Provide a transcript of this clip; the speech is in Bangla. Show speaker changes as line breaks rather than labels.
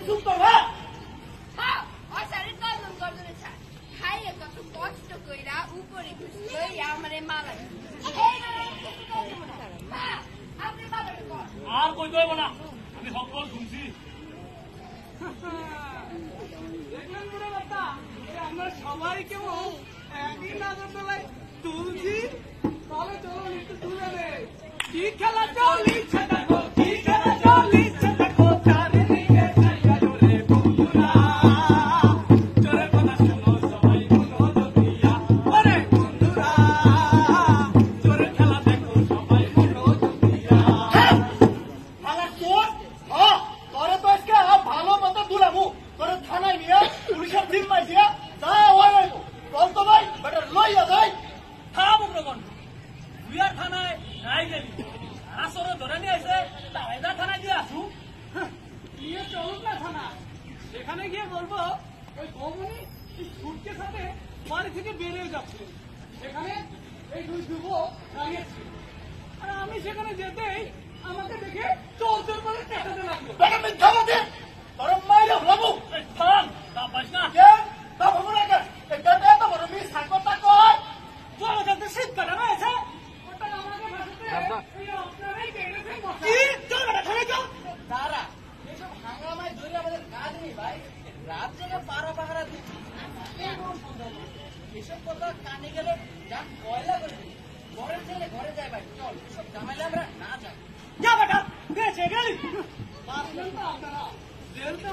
চুপ কর হ্যাঁ
অসারে কলম গর্দনে ছাড় খাইয়ে কত কষ্ট কইরা উপরে লইয়া আমারে মালা আপনি বাবার কর
আর কই কইব না আমি সকল শুনছি
দেখলেন বুড়ো বাচ্চা আমরা সবাই কেমন একই নাগর তলায় তুলছি তাহলে চলো একটু তুলে নে কি খেলা চলিছে দেখো কি খেলা চলিছে দেখো চারিদিকে ছাইয়া জোরে বন্ধুরা জোরে কথা শোনো সবাই মনোযোগ দিয়া ওরে বন্ধুরা জোরে খেলা দেখো সবাই মনোযোগ দিয়া
শালা চোর তোরে তো আজকে ভালো মতো দুলামু তোরে থানায় নিয়ে পুলিশের দিন মাইছিয়া যা ওই চল তো ভাই বেটা লইয়া যাই
থাম উগ্রগণ তুই আর থানায় নাই গেলি আসরে ধরে নিয়ে এসে তাইদা থানায় দিয়ে আসু নিয়ে চলুন না থানা সেখানে গিয়ে বলবো ওই বৌমনি ছুটকে সাথে বাড়ি থেকে বেরিয়ে যাচ্ছে সেখানে এই দুই যুবক দাঁড়িয়েছে আর আমি সেখানে যেতেই আমাকে দেখে চোর চোর করে চেঁচাতে লাগলো
বেটা মিথ্যা বলে তোর মাইরে হলামু
থাম তা পাস না
কে তা ভাবো না কে এটা তো বড় মিস সাকতা কর
চলো যাতে শীত কাটা রয়েছে ওটা আমাকে ভাসাতে এই আপনারাই কেটেছে
কি চল বেটা থানায় চল
তারা এসব হাঙ্গামায় ধরে আমাদের কাজ নেই ভাই রাত জেগে পাড়া পাহারা দিচ্ছি এসব কথা কানে গেলে যা কয়লা করে দিই ঘরের ছেলে ঘরে যায় ভাই চল এসব জামাইলে আমরা না যাই
যা বেটা বেঁচে গেলি বাঁচলেন তো আপনারা জেলটা